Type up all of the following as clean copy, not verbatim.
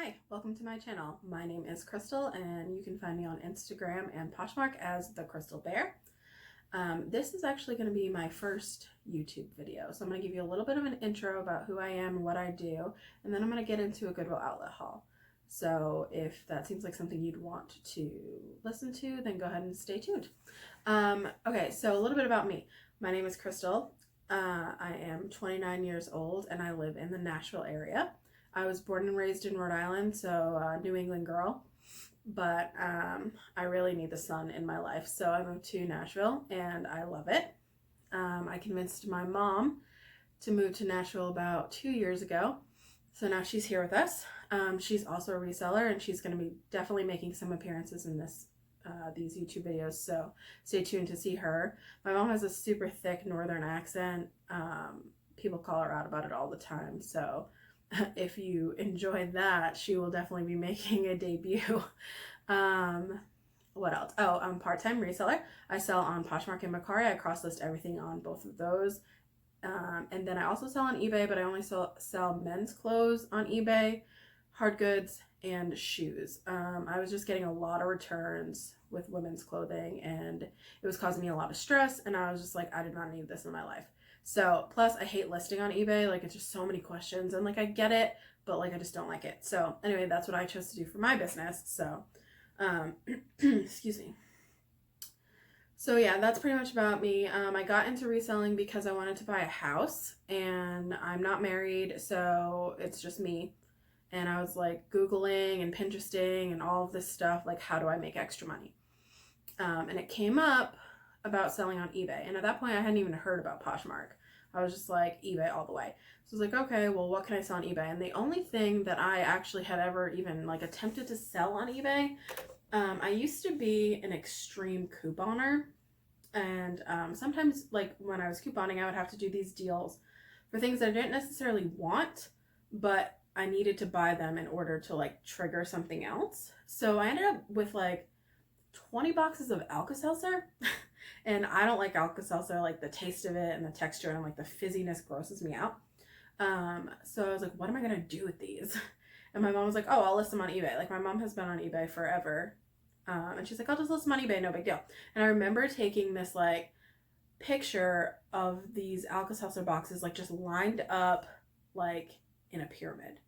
Hi, welcome to my channel. My name is Crystal and you can find me on Instagram and Poshmark as the Crystal Bear. This is actually going to be my first YouTube video, so I'm going to give you a little bit of an intro about who I am and what I do, and then I'm going to get into a Goodwill outlet haul. So if that seems like something you'd want to listen to, then go ahead and stay tuned. Okay, so a little bit about me. My name is Crystal. I am 29 years old and I live in the Nashville area. I was born and raised in Rhode Island, so New England girl, but I really need the sun in my life, so I moved to Nashville and I love it. I convinced my mom to move to Nashville about 2 years ago, so now she's here with us. She's also a reseller and she's going to be definitely making some appearances in these YouTube videos, so stay tuned to see her. My mom has a super thick northern accent. People call her out about it all the time, so if you enjoy that, she will definitely be making a debut. What else? Oh, I'm part-time reseller. I sell on Poshmark and Mercari. I cross-list everything on both of those. And then I also sell on eBay, but I only sell men's clothes on eBay, hard goods, and shoes. I was just getting a lot of returns with women's clothing, and it was causing me a lot of stress, and I was just like, I did not need this in my life. So, plus I hate listing on eBay, like it's just so many questions, and like I get it, but like I just don't like it. So anyway, that's what I chose to do for my business. So, excuse me. So yeah, that's pretty much about me. I got into reselling because I wanted to buy a house, and I'm not married, so it's just me. And I was like Googling and Pinteresting and all of this stuff, like how do I make extra money? And it came up about selling on eBay, and at that point I hadn't even heard about Poshmark. I was just like, eBay all the way. So I was like, okay, well, what can I sell on eBay? And the only thing that I actually had ever even like attempted to sell on eBay, I used to be an extreme couponer, and sometimes like when I was couponing, I would have to do these deals for things that I didn't necessarily want, but I needed to buy them in order to like trigger something else. So I ended up with like 20 boxes of Alka-Seltzer. And I don't like Alka-Seltzer, like the taste of it and the texture, and like the fizziness grosses me out. So I was like, what am I gonna do with these? And my mom was like, oh, I'll list them on eBay. Like my mom has been on eBay forever. And she's like, I'll just list them on eBay, no big deal. And I remember taking this like picture of these Alka-Seltzer boxes, like just lined up like in a pyramid.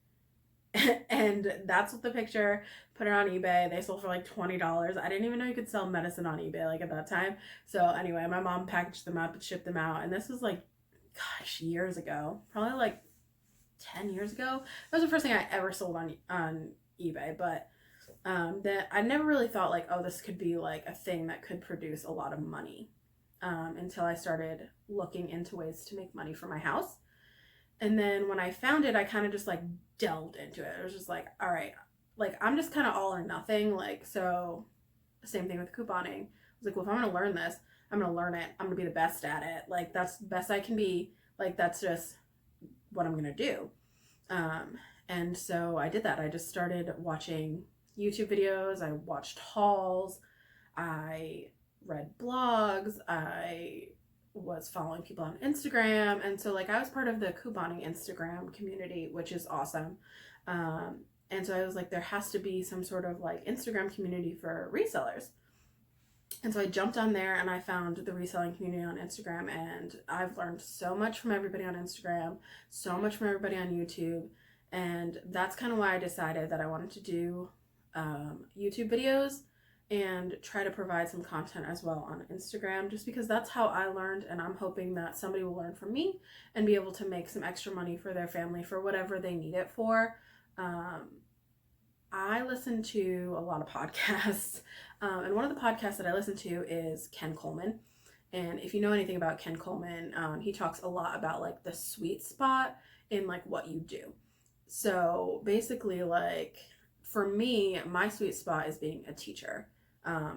And that's what the picture, put it on eBay. They sold for like $20. I didn't even know you could sell medicine on eBay like at that time. So anyway, my mom packaged them up and shipped them out, and this was like, gosh, years ago, probably like 10 years ago. That was the first thing I ever sold on eBay. But that I never really thought like, oh, this could be like a thing that could produce a lot of money, until I started looking into ways to make money for my house. And then when I found it, I kind of just like delved into it. I was just like, all right, like I'm just kind of all or nothing. Like, so same thing with couponing. I was like, well, if I'm going to learn this, I'm going to learn it. I'm going to be the best at it. Like, that's the best I can be. Like, that's just what I'm going to do. And so I did that. I just started watching YouTube videos. I watched hauls. I read blogs. I was following people on Instagram, and so like I was part of the couponing Instagram community, which is awesome. And so I was like, there has to be some sort of like Instagram community for resellers. And so I jumped on there and I found the reselling community on Instagram, and I've learned so much from everybody on Instagram, so much from everybody on YouTube, and that's kind of why I decided that I wanted to do YouTube videos and try to provide some content as well on Instagram, just because that's how I learned, and I'm hoping that somebody will learn from me and be able to make some extra money for their family for whatever they need it for. I listen to a lot of podcasts, and one of the podcasts that I listen to is Ken Coleman. And if you know anything about Ken Coleman, he talks a lot about like the sweet spot in like what you do. So basically, like for me, my sweet spot is being a teacher.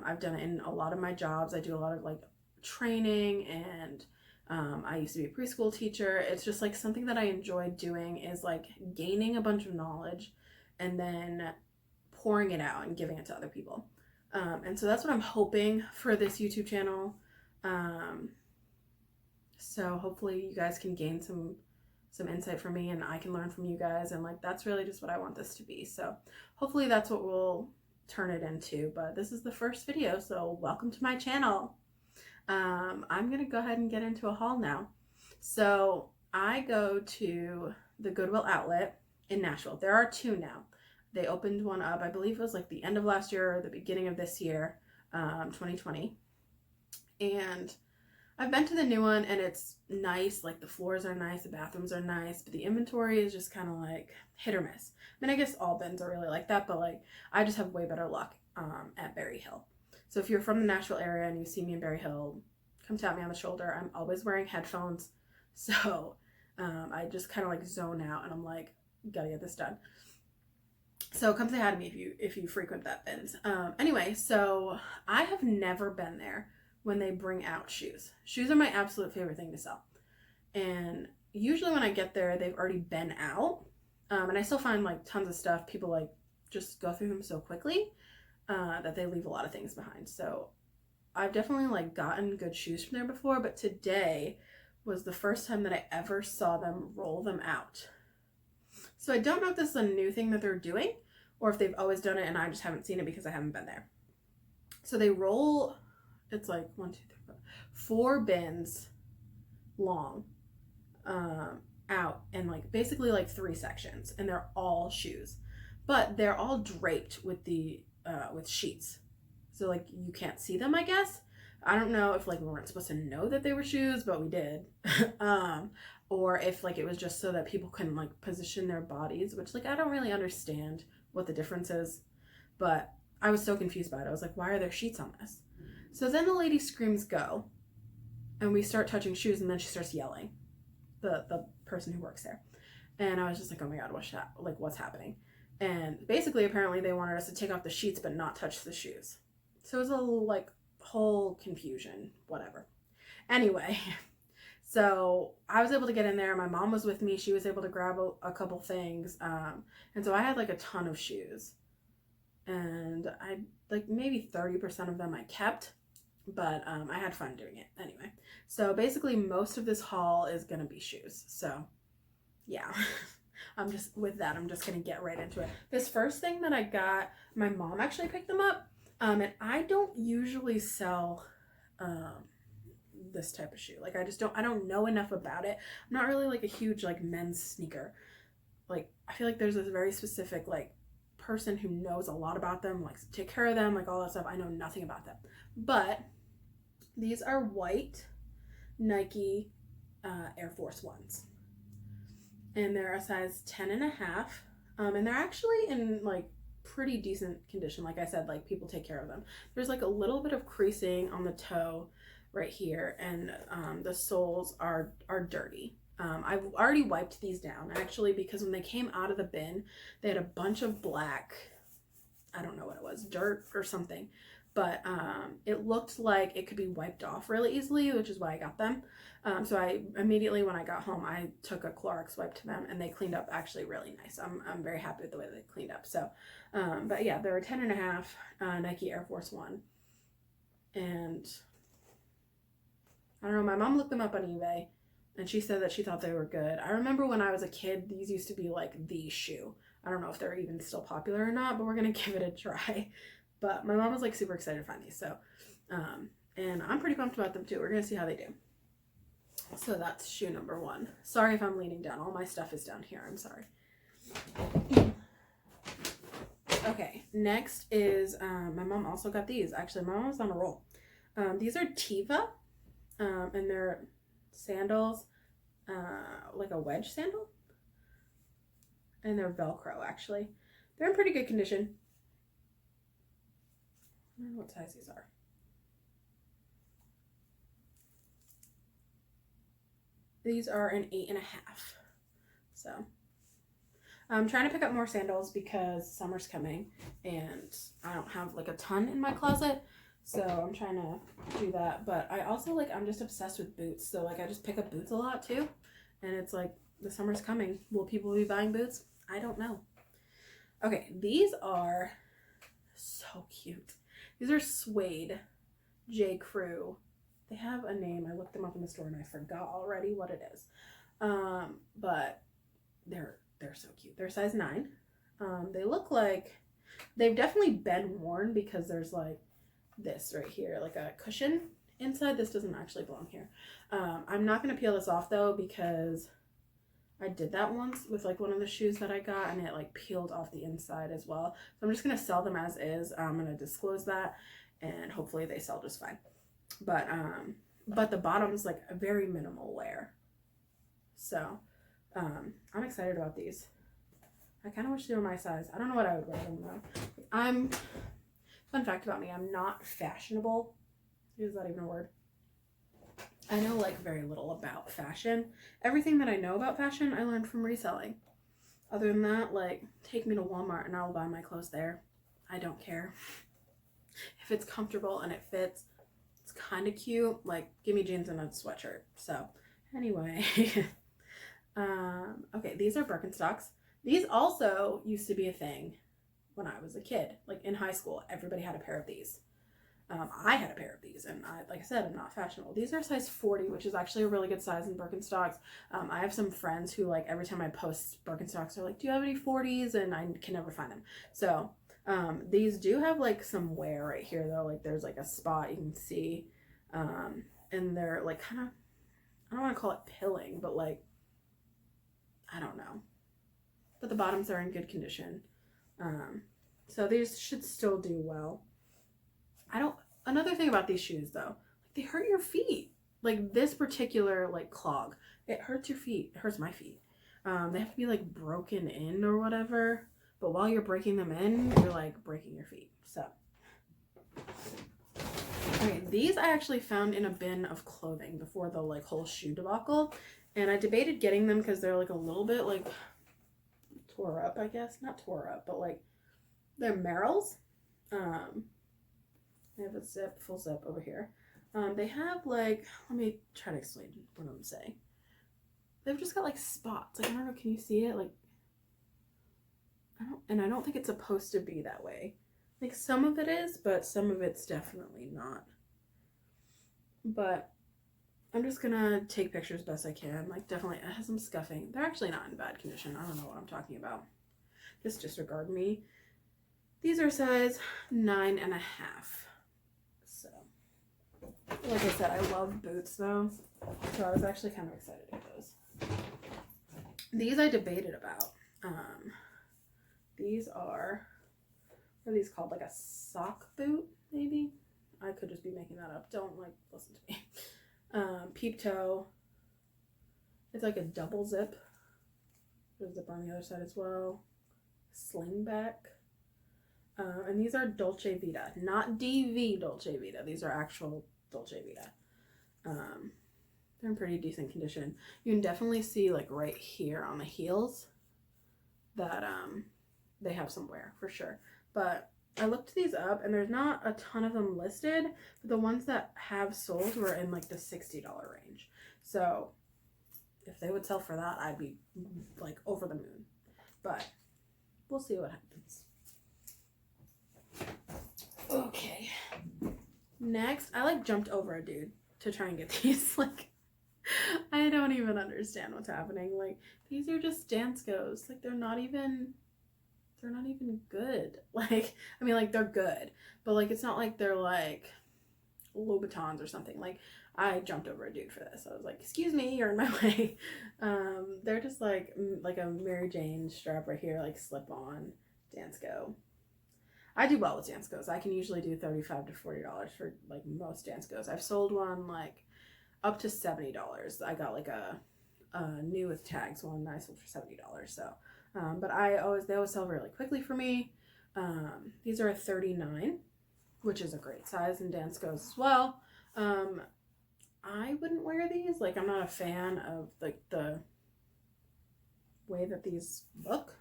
I've done it in a lot of my jobs. I do a lot of like training, and I used to be a preschool teacher. It's just like something that I enjoy doing, is like gaining a bunch of knowledge and then pouring it out and giving it to other people. And so that's what I'm hoping for this YouTube channel. So hopefully you guys can gain some some insight from me, and I can learn from you guys, and like that's really just what I want this to be. So hopefully that's what we'll turn it into. But this is the first video, so welcome to my channel. I'm gonna go ahead and get into a haul now. So I go to the Goodwill outlet in Nashville. There are two now. They opened one up, I believe it was like the end of last year or the beginning of this year, 2020. And I've been to the new one, and it's nice. Like the floors are nice, the bathrooms are nice, but the inventory is just kind of like hit or miss. I mean, I guess all bins are really like that, but like I just have way better luck at Berry Hill. So if you're from the Nashville area and you see me in Berry Hill, come tap me on the shoulder. I'm always wearing headphones, so I just kind of like zone out, and I'm like, gotta get this done. So come say hi to me if you frequent that bins. Anyway, so I have never been there when they bring out shoes. Shoes are my absolute favorite thing to sell. And usually when I get there, they've already been out. And I still find like tons of stuff. People like just go through them so quickly that they leave a lot of things behind. So I've definitely like gotten good shoes from there before, but today was the first time that I ever saw them roll them out. So I don't know if this is a new thing that they're doing or if they've always done it and I just haven't seen it because I haven't been there. So they roll, it's like 4 bins long out, and like basically like 3 sections, and they're all shoes, but they're all draped with the with sheets, so like you can't see them, I guess. I don't know if like we weren't supposed to know that they were shoes, but we did. Or if like it was just so that people couldn't like position their bodies, which like I don't really understand what the difference is, but I was so confused by it. I was like, why are there sheets on this? So then the lady screams go, and we start touching shoes, and then she starts yelling, the person who works there. And I was just like, oh my god, what's happening? And basically apparently they wanted us to take off the sheets but not touch the shoes. So it was a little like whole confusion, whatever. Anyway, so I was able to get in there. My mom was with me. She was able to grab a couple things. And so I had like a ton of shoes, and I like maybe 30% of them I kept, but I had fun doing it anyway. So basically most of this haul is gonna be shoes. So yeah. I'm just gonna get right into it. This first thing that I got, my mom actually picked them up, and I don't usually sell this type of shoe. Like I don't know enough about it. I'm not really like a huge like men's sneaker. Like I feel like there's this very specific like person who knows a lot about them, likes to take care of them, like all that stuff. I know nothing about them. But these are white Nike Air Force Ones. And they're a size 10.5. And they're actually in like pretty decent condition. Like I said, like people take care of them. There's like a little bit of creasing on the toe right here, and the soles are dirty. I've already wiped these down actually, because when they came out of the bin, they had a bunch of black, I don't know what it was, dirt or something, but it looked like it could be wiped off really easily, which is why I got them. So I immediately, when I got home, I took a Clorox wipe to them, and they cleaned up actually really nice. I'm very happy with the way they cleaned up. So, but yeah, they're a 10.5 Nike Air Force One, and I don't know, my mom looked them up on eBay, and she said that she thought they were good. I remember when I was a kid, these used to be like the shoe. I don't know if they're even still popular or not, but we're gonna give it a try. But my mom was like super excited to find these, so and I'm pretty pumped about them too. We're gonna see how they do. So that's shoe number 1. Sorry if I'm leaning down. All my stuff is down here. I'm sorry. Okay, next is my mom also got these. Actually, my mom was on a roll. These are Teva, and they're sandals, like a wedge sandal, and they're Velcro actually. They're in pretty good condition. I don't know what size these are. These are an 8.5. So I'm trying to pick up more sandals because summer's coming and I don't have like a ton in my closet. So I'm trying to do that. But I also like, I'm just obsessed with boots. So like I just pick up boots a lot too. And it's like the summer's coming. Will people be buying boots? I don't know. Okay, these are so cute. These are suede J. Crew. They have a name. I looked them up in the store and I forgot already what it is. But they're so cute. They're size 9. They look like they've definitely been worn because there's like this right here, like a cushion inside. This doesn't actually belong here. I'm not going to peel this off though because I did that once with like one of the shoes that I got and it like peeled off the inside as well. So I'm just going to sell them as is. I'm going to disclose that and hopefully they sell just fine. But the bottom's like a very minimal wear. So I'm excited about these. I kind of wish they were my size. I don't know what I would wear them though. Fun fact about me, I'm not fashionable. Is that even a word? I know like very little about fashion. Everything that I know about fashion, I learned from reselling. Other than that, like take me to Walmart and I'll buy my clothes there. I don't care. If it's comfortable and it fits, it's kind of cute. Like give me jeans and a sweatshirt. So anyway, okay, these are Birkenstocks. These also used to be a thing when I was a kid. Like in high school, everybody had a pair of these. I had a pair of these, and like I said, I'm not fashionable. These are size 40, which is actually a really good size in Birkenstocks. I have some friends who, like, every time I post Birkenstocks, they're like, do you have any 40s? And I can never find them. So these do have, like, some wear right here, though. Like, there's, like, a spot you can see. And they're, like, kind of, I don't want to call it pilling, but, like, I don't know. But the bottoms are in good condition. So these should still do well. Another thing about these shoes though, like they hurt your feet. Like this particular like clog, it hurts your feet. It hurts my feet. They have to be like broken in or whatever. But while you're breaking them in, you're like breaking your feet. So, okay, these I actually found in a bin of clothing before the like whole shoe debacle. And I debated getting them because they're like a little bit like tore up, I guess. Not tore up, but like they're Merrells. They have a full zip over here. They have like, let me try to explain what I'm saying. They've just got like spots. Like, I don't know, can you see it? Like, I don't think it's supposed to be that way. Like some of it is, but some of it's definitely not. But I'm just gonna take pictures best I can. Like definitely, it has some scuffing. They're actually not in bad condition. I don't know what I'm talking about. Just disregard me. These are size 9.5. So, like I said, I love boots though, so I was actually kind of excited to get those. These I debated about. These are, what are these called? Like a sock boot, maybe? I could just be making that up. Don't like listen to me. Peep toe. It's like a double zip. There's a zip on the other side as well. Sling back. And these are Dolce Vita, not DV Dolce Vita. These are actual Dolce Vita. They're in pretty decent condition. You can definitely see like right here on the heels that they have some wear for sure. But I looked these up and there's not a ton of them listed, but the ones that have sold were in like the $60 range. So if they would sell for that, I'd be like over the moon. But we'll see what happens. Okay. Next, I like jumped over a dude to try and get these. Like, I don't even understand what's happening. Like, these are just Danskos. Like, they're not even good. Like, I mean, like, they're good, but like, it's not like they're like Louboutins or something. Like, I jumped over a dude for this. I was like, excuse me, you're in my way. They're just like a Mary Jane strap right here, like slip on Dansko. I do well with Danskos. I can usually do $35 to $40 for like most Danskos. I've sold one like up to $70. I got like a new with tags one that I sold for $70. So, but they always sell really quickly for me. These are a 39, which is a great size in Danskos as well. I wouldn't wear these. Like, I'm not a fan of like the way that these look,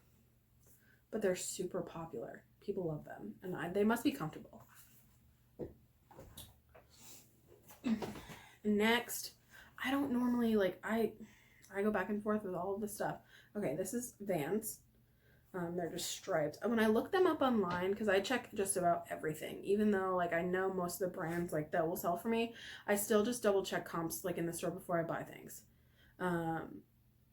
but they're super popular. People love them, and they must be comfortable. Next, I don't normally like, I go back and forth with all of this stuff. Okay, this is Vans. They're just striped. When I look them up online, because I check just about everything, even though like I know most of the brands like that will sell for me, I still just double check comps like in the store before I buy things.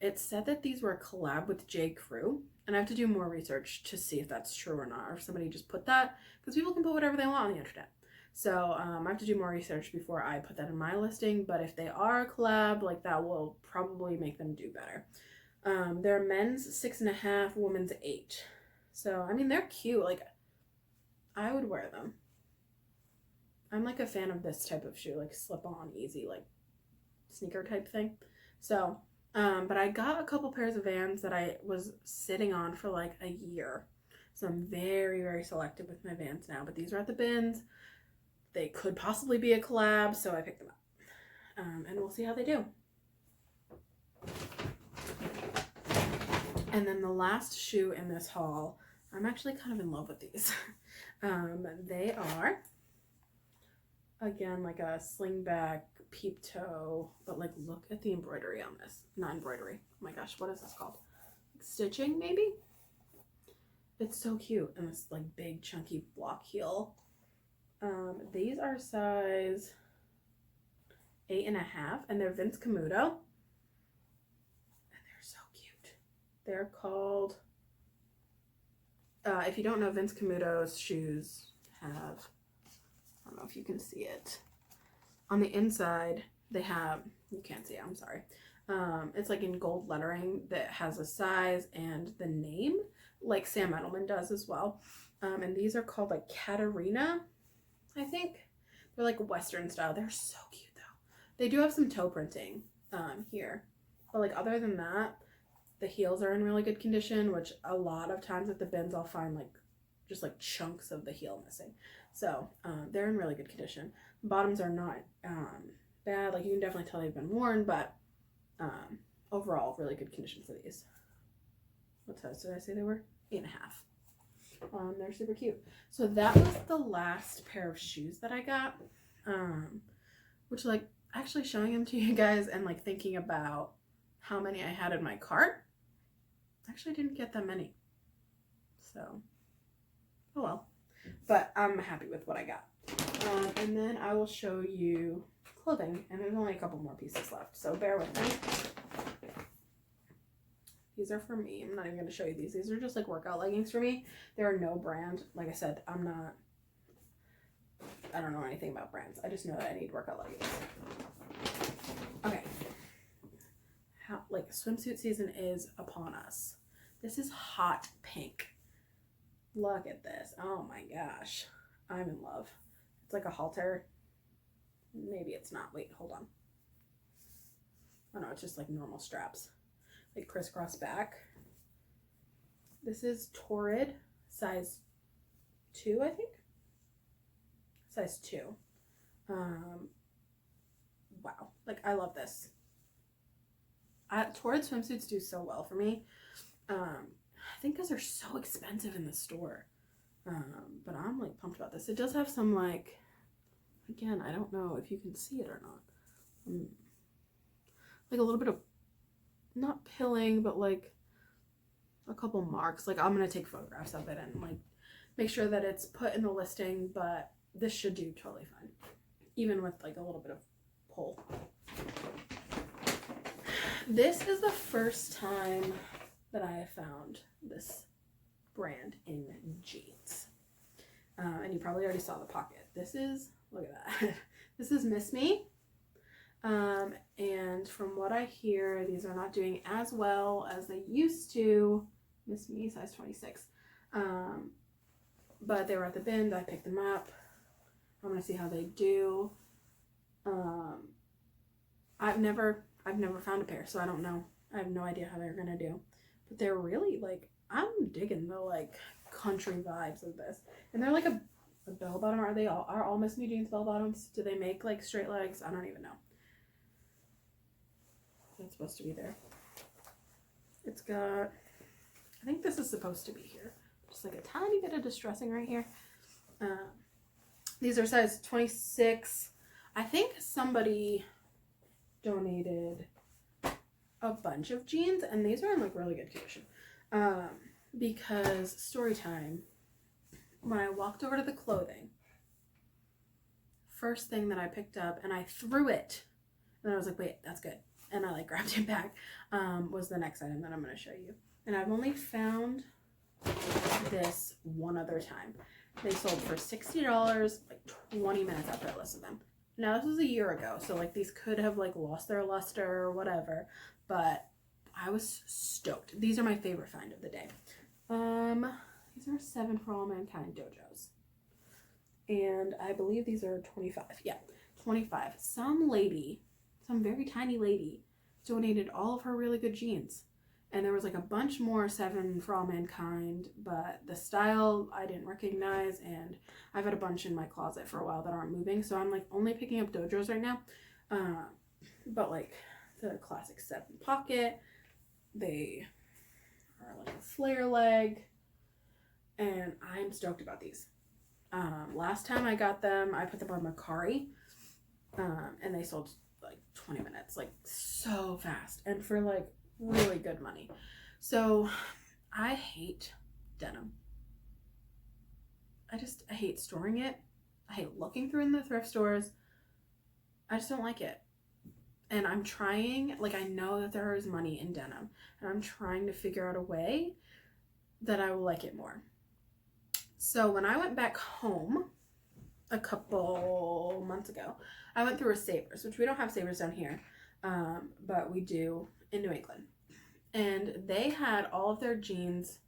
it said that these were a collab with J. Crew, and I have to do more research to see if that's true or not, or if somebody just put that, because people can put whatever they want on the internet. So I have to do more research before I put that in my listing, but if they are a collab, like that will probably make them do better. They're men's 6.5, women's 8. So, I mean, they're cute. Like, I would wear them. I'm like a fan of this type of shoe, like slip on, easy, like sneaker type thing. So, but I got a couple pairs of Vans that I was sitting on for like a year. So I'm very, very selective with my Vans now, but these are at the bins. They could possibly be a collab, so I picked them up. And we'll see how they do. And then the last shoe in this haul, I'm actually kind of in love with these. They are, again, like a slingback peep toe, but like look at the embroidery on this. Not embroidery. Oh my gosh, what is this called? Stitching, maybe? It's so cute. And this like big chunky block heel. These are size 8.5, and they're Vince Camuto. And they're so cute. They're called, if you don't know, Vince Camuto's shoes have, I don't know if you can see it. On the inside, they have, you can't see it, I'm sorry. It's like in gold lettering that has a size and the name, like Sam Edelman does as well. And these are called like Katarina, I think. They're like Western style. They're so cute though. They do have some toe printing here. But like other than that, the heels are in really good condition, which a lot of times at the bins I'll find like just like chunks of the heel missing. So they're in really good condition. Bottoms are not bad. Like you can definitely tell they've been worn, but overall really good condition for these. What size did I say they were? 8.5. They're super cute. So that was the last pair of shoes that I got, which like actually showing them to you guys and like thinking about how many I had in my cart, actually didn't get that many. So, oh well. But I'm happy with what I got. And then I will show you clothing, and there's only a couple more pieces left, so bear with me. These are for me. I'm not even going to show you these. These are just like workout leggings for me. There are no brand. Like I said, I don't know anything about brands. I just know that I need workout leggings. Okay. Like swimsuit season is upon us. This is hot pink. Look at this. Oh my gosh. I'm in love. It's like a halter. Maybe it's not. Wait, hold on. Oh no, it's just like normal straps. Like crisscross back. This is Torrid, size 2, I think. Size 2. Wow. Like, I love this. Torrid swimsuits do so well for me. I think because they're so expensive in the store. But I'm like pumped about this. It does have some like, again, I don't know if you can see it or not. Like a little bit of, not pilling, but like a couple marks. Like I'm going to take photographs of it and like make sure that it's put in the listing, but this should do totally fine. Even with like a little bit of pull. This is the first time that I have found this brand in jeans. And you probably already saw the pocket. This is, look at that. This is Miss Me. And from what I hear, these are not doing as well as they used to. Miss Me, size 26. But they were at the bin. I picked them up. I'm going to see how they do. I've never found a pair, so I don't know. I have no idea how they're going to do. But they're really, like, I'm digging the, like, country vibes of this. And they're like a bell bottom. Are all Miss Me jeans bell bottoms? Do they make, like, straight legs? I don't even know. That's supposed to be there. It's got, I think this is supposed to be here. Just like a tiny bit of distressing right here. These are size 26. I think somebody donated a bunch of jeans, and these are in like really good condition. Because story time, when I walked over to the clothing, first thing that I picked up, and I threw it, and I was like, wait, that's good. and I like grabbed it back, was the next item that I'm going to show you. And I've only found this one other time. They sold for $60 like 20 minutes after I listed them. Now this was a year ago, so like these could have like lost their luster or whatever, but I was stoked. These are my favorite find of the day. These are 7 For All Mankind dojos. And I believe these are 25. Yeah, 25. Some lady, some very tiny lady, donated all of her really good jeans. And there was like a bunch more 7 For All Mankind, but the style I didn't recognize, and I've had a bunch in my closet for a while that aren't moving, so I'm like only picking up dojos right now. But like the classic 7 pocket, they are like a flare leg, and I'm stoked about these. Last time I got them, I put them on mercari, and they sold like 20 minutes, like so fast, and for like really good money. So I hate denim. I hate storing it. I hate looking through in the thrift stores. I just don't like it. And I'm trying, like I know that there is money in denim, and I'm trying to figure out a way that I will like it more. So when I went back home a couple months ago, I went through a Savers, which we don't have Savers down here, but we do in New England. And they had all of their jeans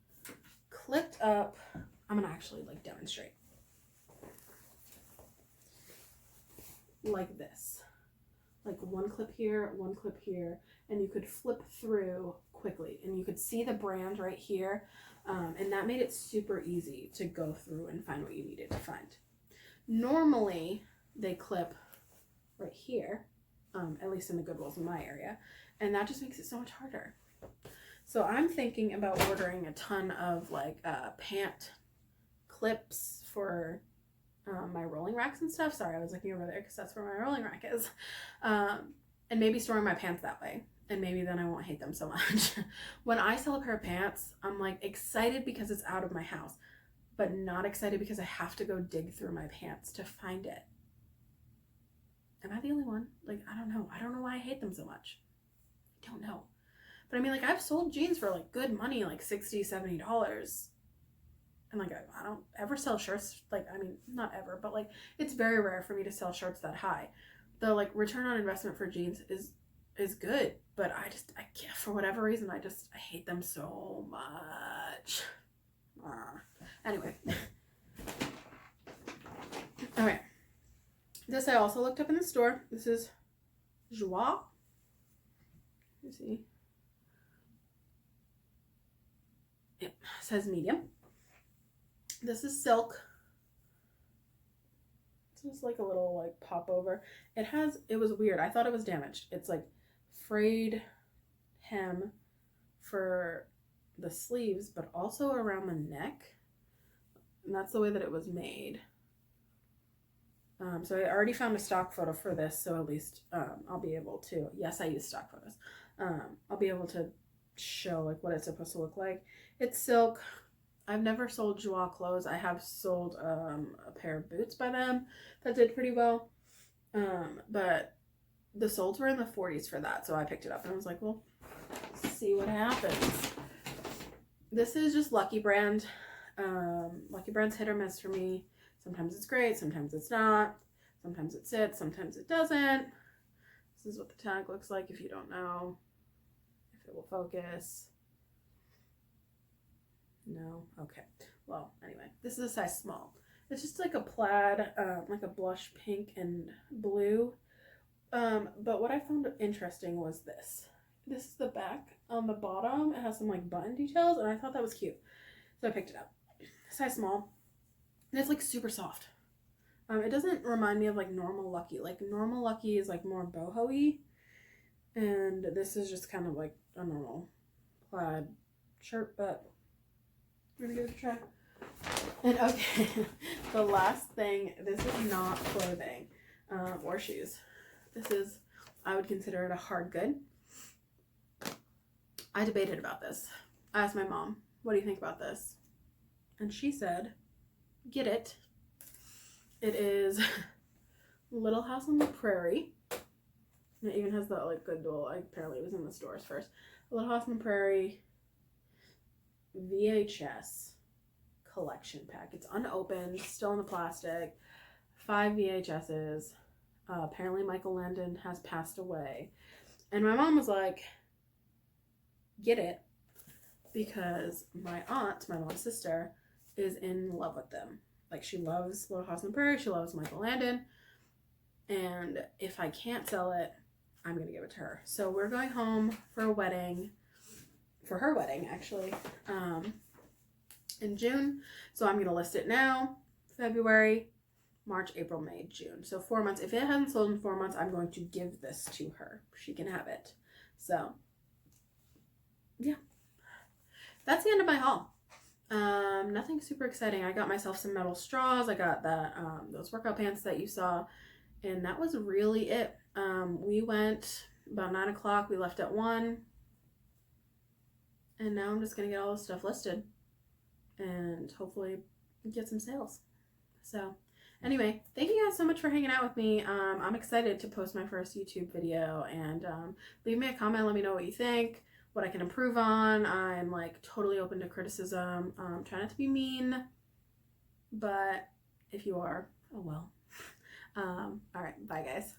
clipped up. I'm gonna actually like demonstrate. Like this. Like one clip here, and you could flip through quickly, and you could see the brand right here, and that made it super easy to go through and find what you needed to find. Normally, they clip right here, at least in the Goodwills in my area, and that just makes it so much harder. So I'm thinking about ordering a ton of like pant clips for my rolling racks and stuff. Sorry, I was looking over there because that's where my rolling rack is. And maybe storing my pants that way. And maybe then I won't hate them so much. When I sell a pair of pants, I'm like excited because it's out of my house, but not excited because I have to go dig through my pants to find it. Am I the only one? Like, I don't know. I don't know why I hate them so much. I don't know. But I mean, like, I've sold jeans for like good money, like $60, $70. And like, I don't ever sell shirts. Like, I mean, not ever, but like, it's very rare for me to sell shirts that high. The like return on investment for jeans is good, but I can't, for whatever reason, I hate them so much. Anyway. Okay. This I also looked up in the store. This is Joie. You see? Yep, it says medium. This is silk. This is like a little like pop over. It was weird. I thought it was damaged. It's like frayed hem for the sleeves, but also around the neck. And that's the way that it was made. So I already found a stock photo for this, so at least I'll be able to, yes, I use stock photos. I'll be able to show like what it's supposed to look like. It's silk. I've never sold Joie clothes. I have sold a pair of boots by them that did pretty well. But the solds were in the 40s for that, so I picked it up and I was like, well, see what happens. This is just Lucky Brand. Lucky Brand's hit or miss for me. Sometimes it's great, sometimes it's not. Sometimes it sits, sometimes it doesn't. This is what the tag looks like if you don't know. If it will focus. No? Okay. Well, anyway, this is a size small. It's just like a plaid, like a blush pink and blue. But what I found interesting was this. This is the back. On the bottom, it has some like button details, and I thought that was cute. So I picked it up. Size small. And it's like super soft. It doesn't remind me of like normal Lucky. Like normal Lucky is like more boho-y. And this is just kind of like a normal plaid shirt, but we're gonna give it a try. And okay, the last thing, this is not clothing or shoes. This is, I would consider it a hard good. I debated about this. I asked my mom, what do you think about this? And she said, get it. It is Little House on the Prairie. And it even has the like Goodwill. Apparently it was in the stores first. Little House on the Prairie VHS collection pack. It's unopened, still in the plastic. 5 VHSs. Apparently Michael Landon has passed away. And my mom was like, get it, because my aunt, my mom's sister, is in love with them. Like, she loves Little House on the Prairie. She loves Michael Landon. And if I can't sell it, I'm going to give it to her. So we're going home for a wedding. For her wedding, actually. In June. So I'm going to list it now. February, March, April, May, June. So 4 months. If it hasn't sold in 4 months, I'm going to give this to her. She can have it. So, yeah. That's the end of my haul. Nothing super exciting. I got myself some metal straws. I got that those workout pants that you saw. And that was really it. We went about 9 o'clock. We left at 1. And now I'm just going to get all this stuff listed. And hopefully get some sales. So anyway, thank you guys so much for hanging out with me. I'm excited to post my first YouTube video, and leave me a comment. Let me know what you think, what I can improve on. I'm like totally open to criticism. Try not to be mean, but if you are, oh well. All right, bye guys.